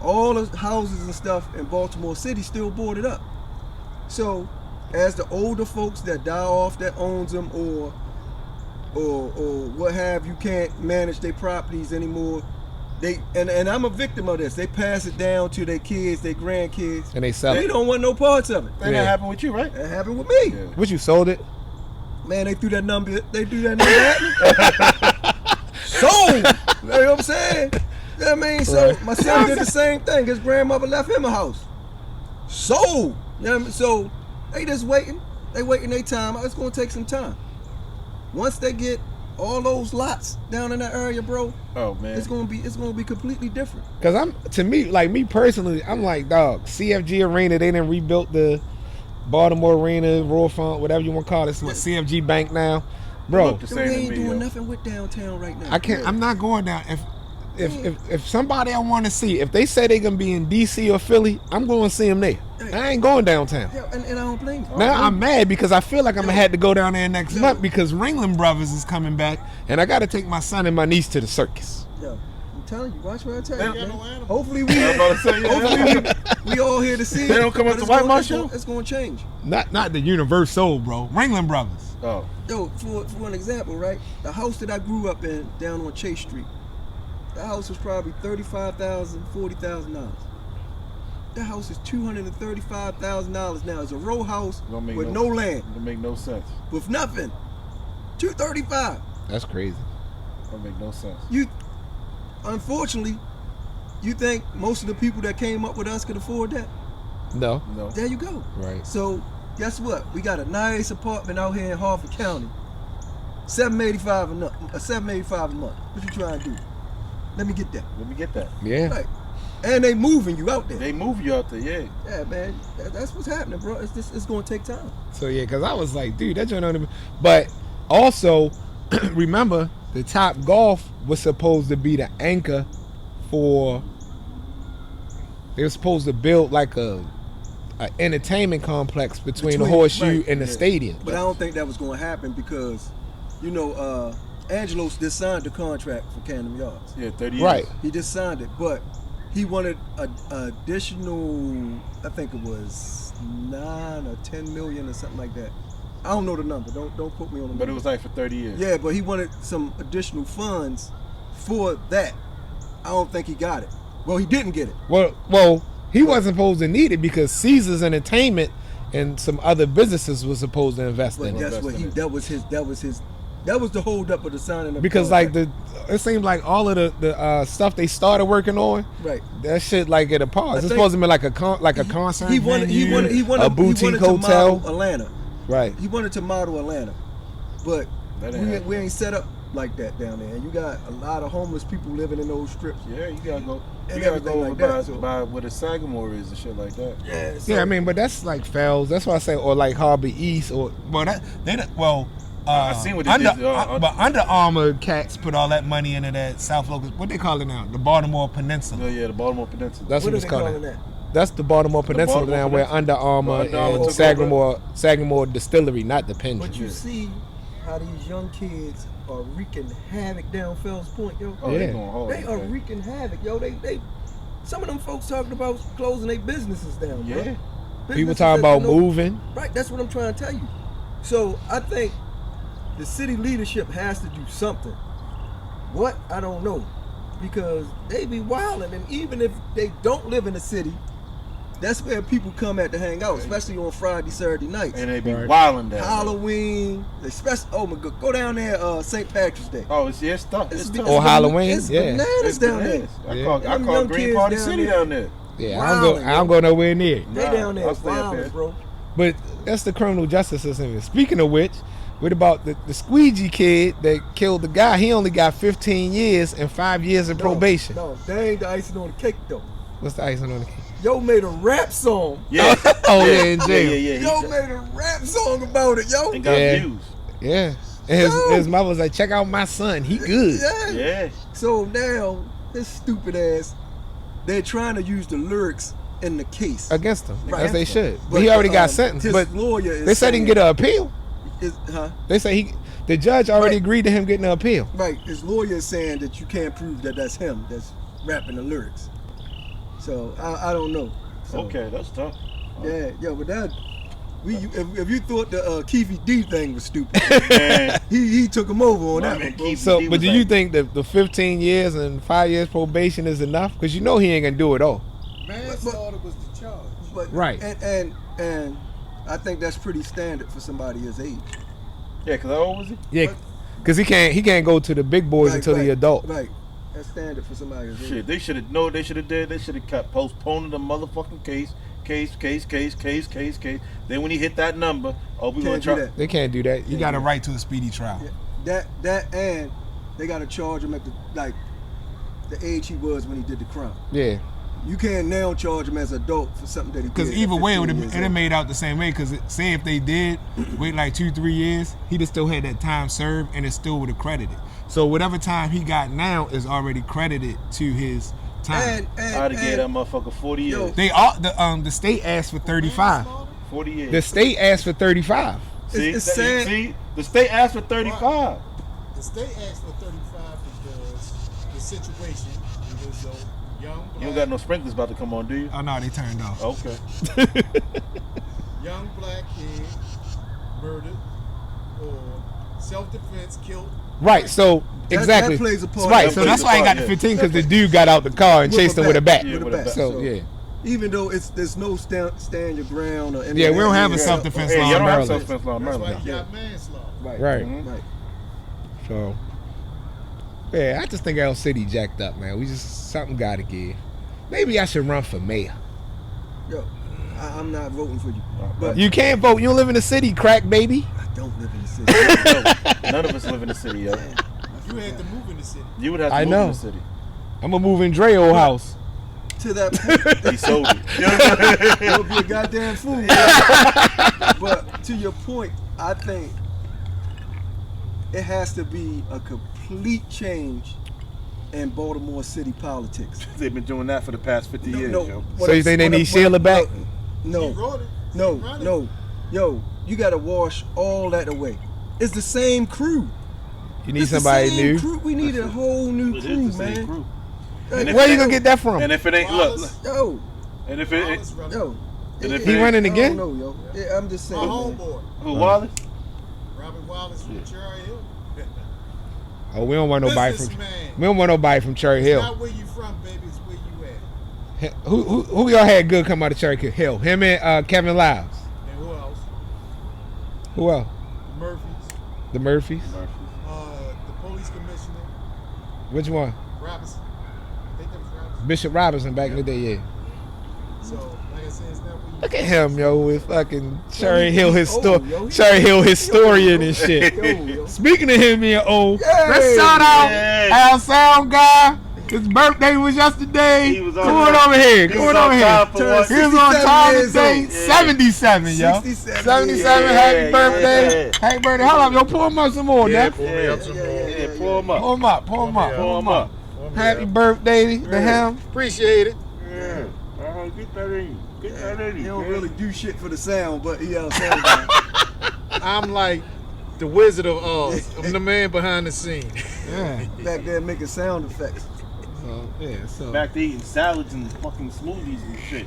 All the houses and stuff in Baltimore City still boarded up. So, as the older folks that die off that owns them or what have you can't manage their properties anymore, and I'm a victim of this. They pass it down to their kids, their grandkids. And they sell They it. don't want no parts of it. That Yeah. happened with you, right? That happened with me. Yeah. What, you sold it? Man, they threw that number. They threw that number at me. Sold. You know what I'm saying? You know what I mean? So Right. my son did the same thing. His grandmother left him a house. Sold. You know what I mean? So they just waiting. They waiting their time. It's gonna take some time. Once they get all those lots down in that area, bro, Oh man. it's gonna be completely different. Cause me personally, I'm like, dog, CFG Arena, they didn't rebuilt the Baltimore Arena, Royal Font, whatever you want to call it. It's what CFG Bank now, bro. Look the Dude, same they to ain't me, doing yo. nothing with downtown right now. I can't. I'm not going down. If somebody I want to see, if they say they gonna be in DC or Philly, I'm going to see them there. I ain't going downtown. Yeah, and I don't blame you. Now I'm mad because I feel like I'm gonna have to go down there next Yo. month because Ringling Brothers is coming back, and I got to take my son and my niece to the circus. Yo, I'm telling you, watch what I tell They you. don't Man. got no animals. Hopefully we, I was about to say, yeah. hopefully we all here to see it. They don't come but up to it's White gonna- Marsh it's Show? gonna- It's gonna change. Not the Universal, bro. Ringling Brothers. Oh. Yo, for an example, right? The house that I grew up in down on Chase Street, the house was probably $35,000, $40,000. That house is $235,000 now. It's a row house Don't make with no land, Don't make no sense. with nothing. $235. That's crazy. Don't make no sense. Unfortunately, you think most of the people that came up with us could afford that? No. No. There you go. Right. So guess what? We got a nice apartment out here in Harford County. $785 a month. What you trying to do? Let me get that. Let me get that. Yeah. Right. And they moving you out there. They move you out there, yeah. Yeah, man. That's what's happening, bro. It's going to take time. So yeah, because I was like, dude, that joint on the. But also, remember, the Top Golf was supposed to be the anchor for. They were supposed to build like a a entertainment complex between the Between- horseshoe right, and the yeah. stadium. But I don't think that was going to happen because, you know, Angelos just signed the contract for Camden Yards. Yeah, 30 years. Right. He just signed it, but he wanted a additional, I think it was 9 or 10 million or something like that. I don't know the number. Don't quote me on the number. But it was like for 30 years. Yeah, but he wanted some additional funds for that. I don't think he got it. Well, he didn't get it. Well, he wasn't supposed to need it because Caesars Entertainment and some other businesses was supposed to invest But in it. that's what Invest that was the hold up of the signing of Because the like contract. it seemed like all of the stuff they started working on, right. that shit like at a pause. It's think- supposed to be like a concert. He wanted a boutique hotel. to model Atlanta. Right. He wanted to model Atlanta, but That ain't happening. we ain't set up like that down there. And you got a lot of homeless people living in those strips. Yeah, you gotta go. And You gotta everything go like over that, so- by where the Sagamore is and shit like that. Yeah. Yeah, I mean, but that's like Fells. That's why I say, or like Harbor East, or I seen what they Under, did, but Under Armour cats put all that money into that South Local. What they call it now? The Baltimore Peninsula. Yeah, the Baltimore Peninsula. That's what what are it's they called. calling that? That's the Baltimore Peninsula Baltimore now, where Peninsula. Under Armour Well, Under Armour and took Sagamore Distillery, not the But Pendulum. you see how these young kids are wreaking havoc down Fells Point, yo. Oh, Yeah. they going hard. They are okay. wreaking havoc, yo. They some of them folks talking about closing their businesses down, bro. Yeah. People Businesses talking that, about you know, moving. Right, that's what I'm trying to tell you. So I think the city leadership has to do something. What? I don't know. Because they be wilding, and even if they don't live in the city, that's where people come at to hang out, especially on Friday, Saturday nights. And they be Right. wilding down. Halloween, especially, oh my God, go down there St. Patrick's Day. Oh, it's tough. It's tough. Or Halloween, It's yeah. bananas It's down there. bananas. Yeah. I Them call young Green kids Party down City there. down there. Yeah, Wilding, I don't go nowhere near. They Nah, down there I'll stay up wilding, here. bro. But that's the criminal justice system. Speaking of which, what about the squeegee kid that killed the guy? He only got 15 years and 5 years of probation. No, they ain't the icing on the cake though. What's the icing on the cake? Yo made a rap song. Yeah. Oh, yeah, in jail. Yeah. Yo made a rap song about it, yo. And got Yeah. views. Yeah. And Yo. his mother was like, check out my son. He good. Yeah. Yeah. So now this stupid ass, they're trying to use the lyrics in the case. Against him. Right. As they should. But he already got sentenced. His But lawyer is they said he can get an appeal. Huh? They say the judge already Right. agreed to him getting an appeal. Right. His lawyer is saying that you can't prove that that's him that's rapping the lyrics. So I don't know. So, Okay, that's tough. Yeah, but that if you thought the Keefy D thing was stupid, Man, he took him over on My that man one, bro. Keefy- So, He but was do you like- think that the 15 years and 5 years probation is enough? Because you know he ain't gonna do it all. Manslaughter was the charge. But Right. and I think that's pretty standard for somebody his age. yeah, because how old was he? Yeah, because he can't go to the big boys until he adult. Right. That's standard for somebody his age. Shit, they should have. No, they should have did. They should have kept postponing the motherfucking case. Then when he hit that number, oh, we gonna Can't do try. that. They can't do that. You got a right to a speedy trial. Yeah. That and they got to charge him at the age he was when he did the crime. Yeah, You can't now charge him as an adult for something that he did. because at either way it 15 would years have old. made out the same way. Because say if they did wait like 2-3 years, he'd have still had that time served, and it still would have credited. So whatever time he got now is already credited to his time. And I'd have gave that motherfucker 40 years. Yo. They all the state asked for 35. 40 years. The state asked for 35. see, it's sad. see, the state asked for 35. The state asked for 35 because the situation it was a young black, You don't got no sprinklers about to come on, do you? Oh no, they turned off. Okay. young black kid murdered or self-defense killed. Right, so That exactly. plays a part. Right, That so plays that's a why he part, got the yeah. 15 because the dude got out the car and With chased a him with a bat. bat. Yeah, with a bat. So yeah, Even though there's no stand your ground or anything. Yeah, we don't have a Yeah. self-defense Yeah, law you in don't have Maryland. self-defense law in That's why Maryland. you got manslaughter. Right. Right. Mhm. Right. So yeah, I just think El City jacked up, man. We just something got to give. Maybe I should run for mayor. Yo, I'm not voting for you, but You can't vote. You don't live in the city, crack baby. I don't live in the city. None of us live in the city, yo. You had to move in the city. You would have to I move know. in the city. I'm gonna move in Dre old house. To that point, He sold it. you'll be a goddamn fool. But to your point, I think it has to be a complete change in Baltimore city politics. They've been doing that for the past 50 years, yo. So you think they need Sheila back? No, He wrote it. no, He run it. no. Yo, you gotta wash all that away. It's the same crew. You need It's the somebody same new. Crew. We need a whole new It crew, is the same man. crew. Like, if Where it you ain't- gonna get that from? And if it ain't look, Wallace. Yo, and if it ain't, Wallace running. yo. And if He it- running I again? don't know, yo. Yeah, I'm just My saying. man. homeboy, who Wallace? Robert Wallace from Cherry Hill. Oh, we don't want nobody from. Businessman. We don't want nobody from Cherry Hill. Not where you from, baby. It's where you at. Who y'all had good come out of Cherry Hill? Him and Kevin Lyles. And who else? Who else? The Murphys. The Murphys. The police commissioner, Which one? Robinson. I think that was Robinson. Bishop Robinson back in the day. Yeah. So, like I said, it's not where you Look at him, yo, with fucking Cherry Hill yo. Cherry Hill historian and shit. Yo, yo. Speaking of him being old, Yay! let's shout out Yay! our sound guy. His birthday was yesterday. He was on Come on time. over here. He Come was on on over time here. for what? He was on time 67 today. years old. 77, yo. 67 77. years. Happy Yeah, birthday. yeah. Happy birthday. Hold up, yo. Pour him up some more, Yeah, Neff. pull me up some more. Yeah, pull him up. Pour him up. Pour him up. Pull him up. Pull me Happy up. birthday to him. Appreciate it. Yeah. Get that in you. Get that in you. He don't man. really do shit for the sound, but he sound guy. I'm like the Wizard of Oz. I'm the man behind the scenes. Yeah. Back there making sound effects. So. Back to eating salads and fucking smoothies and shit.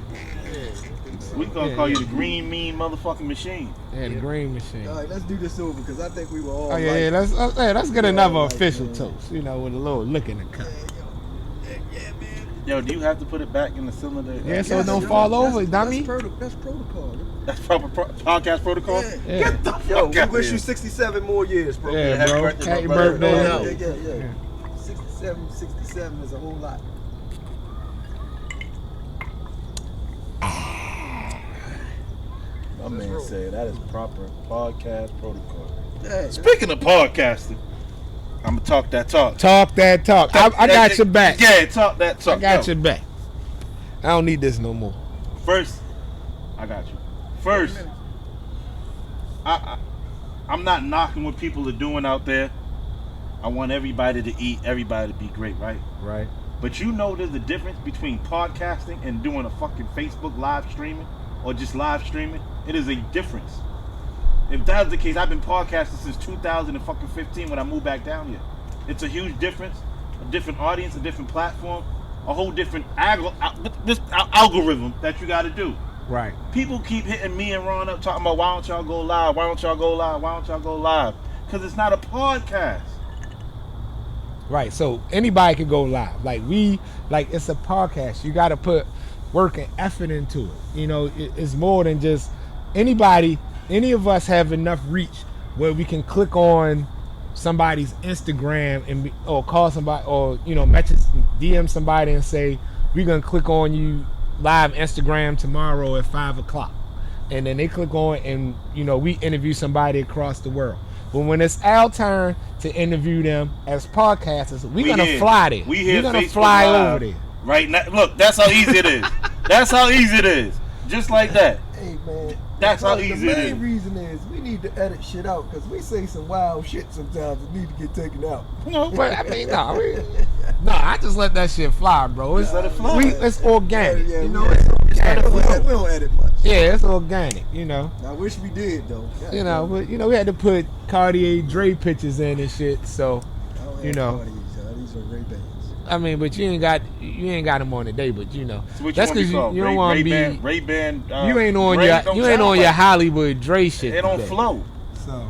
We gonna Yeah, call you yeah. the green mean motherfucking machine. Yeah, the green machine. All right, let's do this over because I think we were all. Oh yeah, right. yeah. Let's get another right, official man. toast. You know, with a little lick in the cup. Yo, do you have to put it back in the cylinder? Yeah, so it don't fall over, dummy. That's protocol. Yo. That's proper podcast protocol. Yeah. Yeah. Get the fuck Yo, we out wish here. you 67 more years, bro. Yeah, happy bro. birthday, Happy my brother. birthday. Yeah. 67 is a whole lot. My man said that is proper podcast protocol. Yeah. Speaking of podcasting, I'm gonna talk that talk. Talk that talk. I got your back. Yeah, talk that talk. I got Yo, your back. I don't need this no more. First, I got you. First, I'm not knocking what people are doing out there. I want everybody to eat, everybody to be great, right? Right. But you know there's a difference between podcasting and doing a fucking Facebook live streaming or just live streaming. It is a difference. If that was the case, I've been podcasting since 2015 when I moved back down here. It's a huge difference, a different audience, a different platform, a whole different algorithm that you got to do. Right. People keep hitting me and Ron up talking about why don't y'all go live? Why don't y'all go live? Why don't y'all go live? Because it's not a podcast. Right. So anybody can go live. Like it's a podcast. You got to put work and effort into it. You know, it's more than just anybody. Any of us have enough reach where we can click on somebody's Instagram or call somebody or message DM somebody and say we're gonna click on you live Instagram tomorrow at 5:00, and then they click on and we interview somebody across the world. But when it's our turn to interview them as podcasters, we're gonna fly there. We're gonna Facebook fly Live over there. right now. Look, that's how easy it is. That's how easy it is. Just like that. Hey, man. That's how The easy it main is. reason is we need to edit shit out because we say some wild shit sometimes that need to get taken out. But I mean, no, I just let that shit fly, bro. It's, Let it fly. It's organic. Yeah, It's organic. we don't edit much. Yeah, it's organic. I wish we did though. But we had to put Cartier Dre pictures in and shit. So I don't you have know. Cartiers, these are Ray-Bans. I mean, but you ain't got them on today. But So what that's you because want you don't want to be. Ray-Ban. You ain't on your Hollywood Dre shit. It don't today. flow. So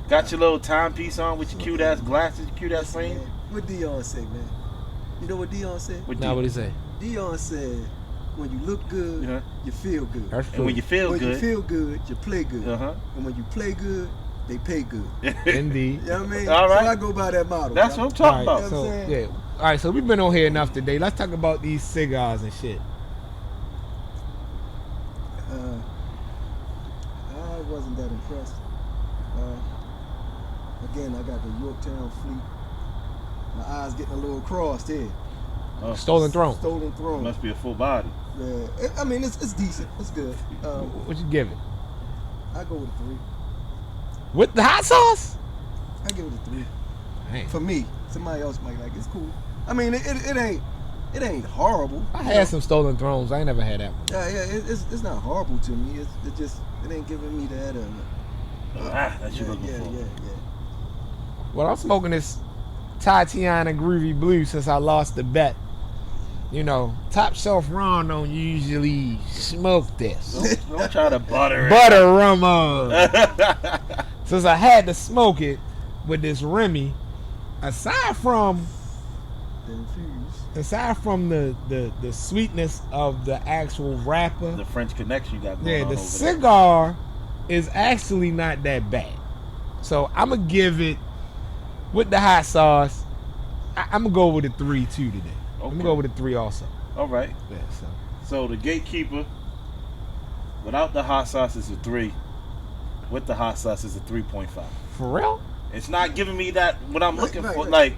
Got your little timepiece on with your cute ass glasses, your cute ass frame. Man, what Dion say, man? You know what Dion said? What now what he say? Dion said, when you look good, Uh-huh. you feel good. That's And true. when you feel when you good, feel good, you play good. Uh-huh. And when you play good, they pay good. Indeed. You know what I mean? All right. So I go by that model. That's y'all. what I'm talking All right, about. You know so what I'm saying? yeah. All right, so we've been on here enough today. Let's talk about these cigars and shit. I wasn't that impressed. Again, I got the Yorktown Fleet. My eyes getting a little crossed here. Oh, Stolen Throne. Stolen Throne. must be a full body. Yeah. I mean, it's decent. It's good. What you give it? I go with a 3. With the hot sauce? I give it a 3. Man. For me, somebody else might like it. It's cool. I mean, it ain't it ain't horrible. I had some Stolen Thrones. I ain't never had that one. Yeah, it's not horrible to me. It ain't giving me that. That you looking for. Yeah. Well, I'm smoking this Tatiana Groovy Blue since I lost the bet. You know, Top Shelf Ron don't usually smoke this. Don't try to butter it. Butter rum on. Since I had to smoke it with this Remy, aside from the sweetness of the actual wrapper, The French connection you got going on the over cigar is actually not that bad. So I'm gonna give it with the hot sauce. I'm gonna go with a 3 too today. I'm Okay. gonna go with a 3 also. there. All right. Yeah, so. So the Gatekeeper, without the hot sauce, is a 3. With the hot sauce, is a 3.5. For real? It's not giving me that what I'm looking Right. for. Like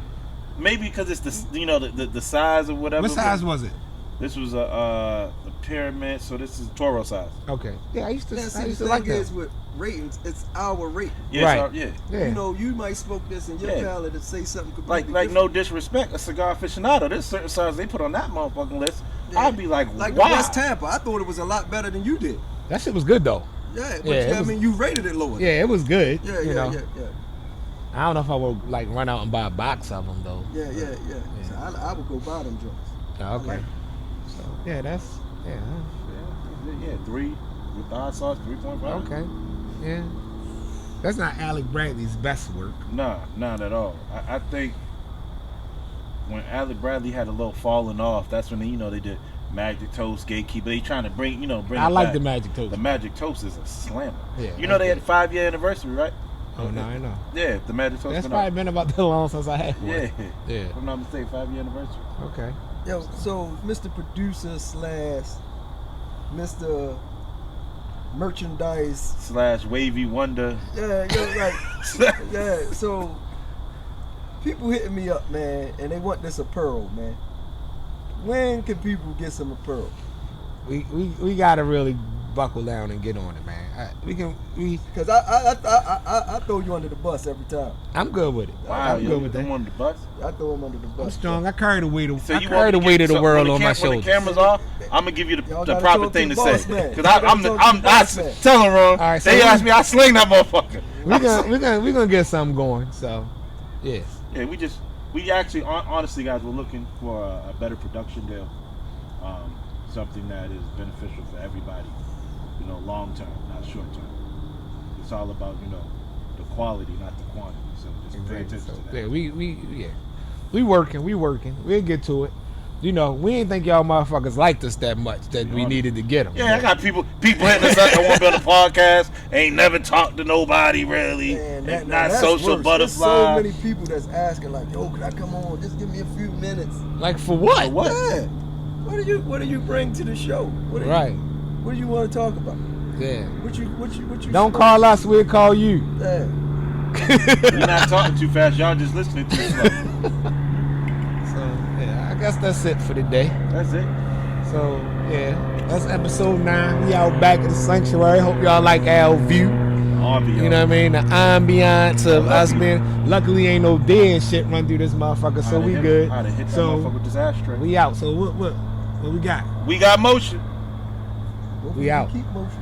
maybe because it's the size or whatever. What size was it? This was a pyramid, so this is Toro size. Okay. Yeah, I used to Now, see, like the that. thing is with ratings, it's our rating. Yeah, Right. so, yeah. Yeah. You know, you might smoke this and your Yeah. palate and say something Like completely no disrespect, a cigar aficionado. There's certain signs they put on that motherfucking list. Yeah. I'd be like, like why? the West Tampa. I thought it was a lot better than you did. That shit was good though. Yeah, but Yeah, it I was- mean, you rated it lower. Yeah, it was good. yeah, you know. yeah. I don't know if I would like run out and buy a box of them though. Yeah. So I would go buy them joints. Oh, okay. like it. So yeah, that's yeah. Yeah, 3 with the hot sauce, 3.5. Okay. Yeah. That's not Alec Bradley's best work. Nah, not at all. I think when Alec Bradley had a little falling off, that's when they did Magic Toast, Gatekeeper. They trying to bring I it like back. the Magic Toast. The Magic Toast is a slammer. Yeah, You know they had okay. 5-year anniversary, right? Oh no, I know. Yeah, the Magic Toast. That's been probably out. been about that long since I had one. Yeah. Yeah. If I'm not mistaken, 5-year anniversary. Okay. Yo, so Mr. Producer / Mr. Merchandise. / Wavy Wonder. Yeah, right. Yeah, so people hitting me up, man, and they want this apparel, man. When can people get some apparel? We gotta really buckle down and get on it, man. Because I throw you under the bus every time. I'm good with it. Wow, I'm good with I'm that. on the bus. I throw them under the bus. I'm strong. I carry the weight of So I you carry want the me to weight get- of the so world when on my When shoulders. the camera's off, I'm gonna give you Y'all the gotta proper talk thing to to the boss say. man. Because Y'all gotta talk to the boss man. tell them wrong. All right, so They we- asked me, I sling that motherfucker. We're gonna get something going. So, yeah. Yeah, we actually, honestly, guys, we're looking for a better production deal. Something that is beneficial for everybody, long term, not short term. It's all about, the quality, not the quantity. So just pay attention So, to that. yeah, we working. We'll get to it. We ain't think y'all motherfuckers liked us that much that we needed to get them. Yeah, I got people hitting us up that want to be on the podcast. Ain't never talked to nobody really. Man, Ain't now not that's social worse. There's so butterfly. many people that's asking like, yo, can I come on? Just give me a few minutes. Like for what? What? Yeah. What do you bring to the show? What do Right. What do you want to talk about? Yeah. What you Don't call us. We'll call you. Yeah. You're not talking too fast. Y'all just listening too slow. So yeah, I guess that's it for today. That's it. So yeah, that's episode 9. We out back at the sanctuary. Hope y'all like our view. Obvious. You know what I mean? The ambiance of us being. Luckily, ain't no dead shit run through this motherfucker, so we good. I'd have hit that So motherfucker with this ashtray. we out. So what we got? We got motion. We out. Keep motion.